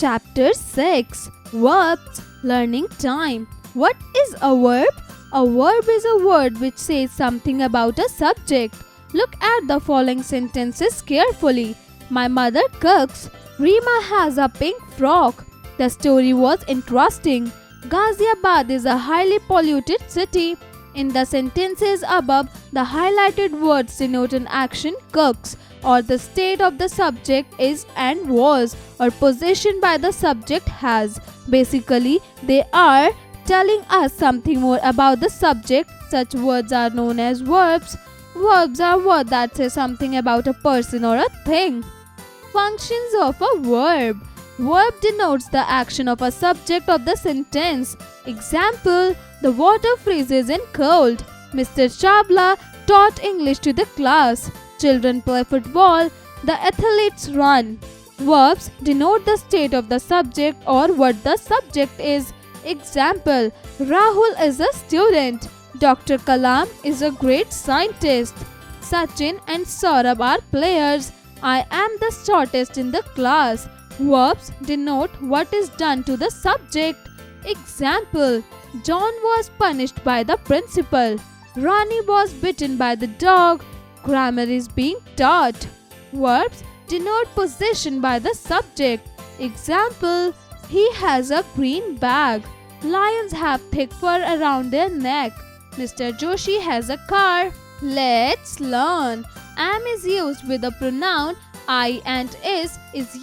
Chapter 6 Verbs Learning Time. What is a verb? A verb is a word which says something about a subject. Look at the following sentences carefully. My mother cooks. Rima has a pink frock. The story was interesting. Ghaziabad is a highly polluted city. In the sentences above, the highlighted words denote an action cooks, or the state of the subject is and was, or possession by the subject has. Basically, they are telling us something more about the subject. Such words are known as verbs. Verbs are words that say something about a person or a thing. Functions of a verb. Verb denotes the action of a subject of the sentence. Example: the water freezes in cold. Mr. Chabla taught English to the class. Children play football. The athletes run. Verbs denote the state of the subject or what the subject is. Example: Rahul is a student. Dr. Kalam is a great scientist. Sachin and Saurabh are players. I am the shortest in the class. Verbs denote what is done to the subject. Example: John was punished by the principal. Rani was bitten by the dog. Grammar is being taught. Verbs denote possession by the subject. Example: he has a green bag. Lions have thick fur around their neck. Mr. Joshi has a car. Let's learn. Am is used with the pronoun I and is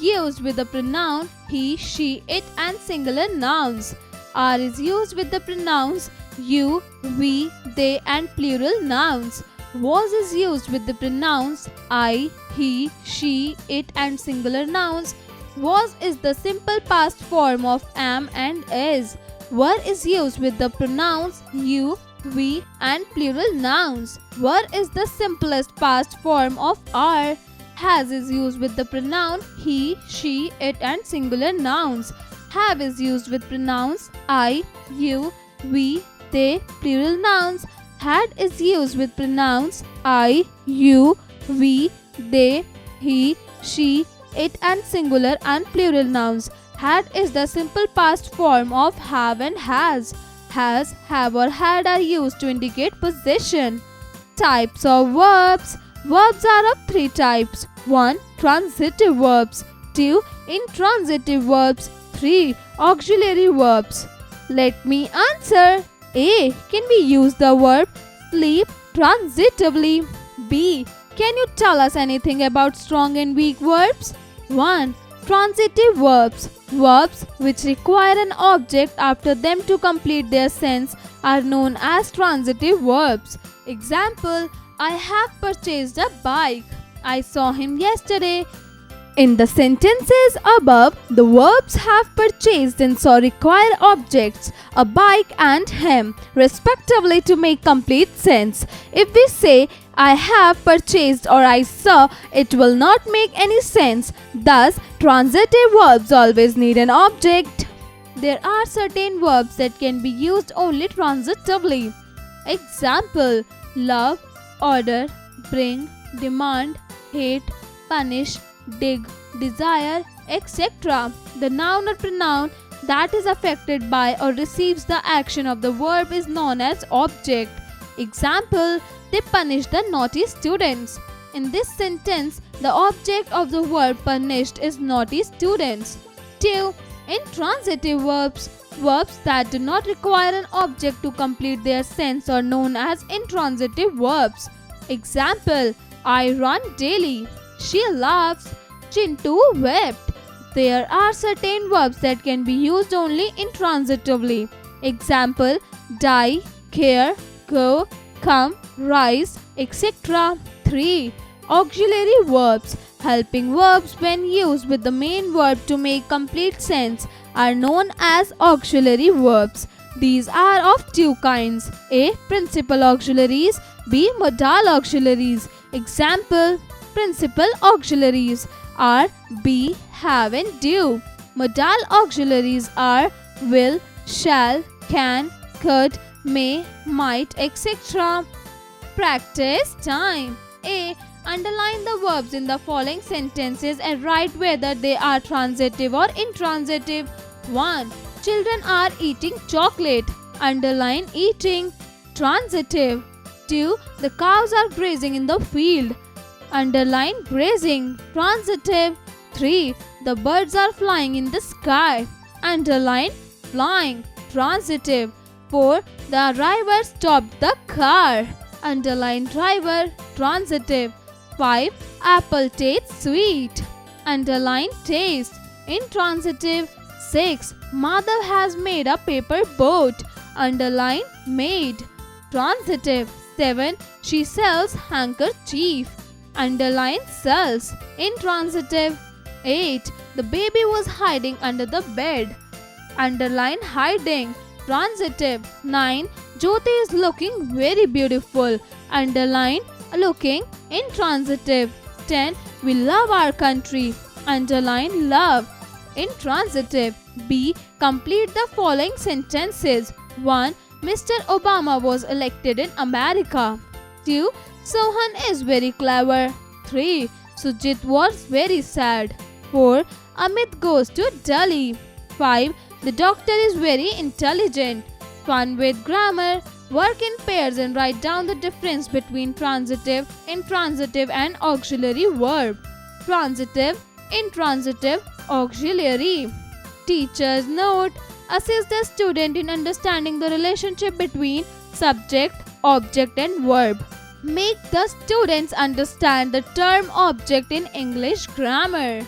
used with the pronoun he, she, it and singular nouns. Are is used with the pronouns you, we, they and plural nouns. Was is used with the pronouns I, he, she, it and singular nouns. Was is the simple past form of am and is. Were is used with the pronouns you, we and plural nouns. Were is the simplest past form of are. Has is used with the pronoun he, she, it and singular nouns. Have is used with pronouns I, you, we, they, plural nouns. Had is used with pronouns I, you, we, they, he, she, it and singular and plural nouns. Had is the simple past form of have and has. Has, have or had are used to indicate possession. Types of verbs. Verbs are of three types. 1. Transitive verbs. 2. Intransitive verbs. 3. Auxiliary verbs. Let me answer. A. Can we use the verb sleep transitively? B. Can you tell us anything about strong and weak verbs? 1. Transitive verbs. Verbs which require an object after them to complete their sense are known as transitive verbs. Example: I have purchased a bike. I saw him yesterday. In the sentences above, the verbs have purchased and saw require objects, a bike and him, respectively to make complete sense. If we say I have purchased or I saw, it will not make any sense. Thus, transitive verbs always need an object. There are certain verbs that can be used only transitively. Example: love, order, bring, demand, hate, punish, dig, desire, etc. The noun or pronoun that is affected by or receives the action of the verb is known as object. Example: they punish the naughty students. In this sentence, the object of the verb punished is naughty students. 2. Intransitive verbs. Verbs that do not require an object to complete their sense are known as intransitive verbs. Example: I run daily. She laughs. Chintu wept. There are certain verbs that can be used only intransitively. Example: die, care, go, come, rise, etc. 3. Auxiliary verbs. Helping verbs when used with the main verb to make complete sense are known as auxiliary verbs. These are of two kinds: A. Principal auxiliaries. B. Modal auxiliaries. Example: principal auxiliaries are be, have and do. Modal auxiliaries are will, shall, can, could, may, might, etc. Practice time. A. Underline the verbs in the following sentences and write whether they are transitive or intransitive. 1. Children are eating chocolate. Underline eating. Transitive. 2. The cows are grazing in the field. Underline grazing. Transitive. 3. The birds are flying in the sky. Underline flying. Transitive. 4. The driver stopped the car. Underline driver. Transitive. 5. Apple tastes sweet. Underline taste. Intransitive. 6. Mother has made a paper boat. Underline made. Transitive. 7. She sells handkerchief. Underline sells. Intransitive. 8. The baby was hiding under the bed. Underline hiding. Transitive. 9. Jyoti is looking very beautiful. Underline looking. Intransitive. 10. We love our country. Underline love. Intransitive. B. Complete the following sentences. 1. Mr. Obama was elected in America. 2. Sohan is very clever. 3. Sujit was very sad. 4. Amit goes to Delhi. 5. The doctor is very intelligent. Fun with grammar. Work in pairs and write down the difference between transitive, intransitive and auxiliary verb. Transitive, intransitive, auxiliary. Teacher's note: assist the student in understanding the relationship between subject, object and verb. Make the students understand the term object in English grammar.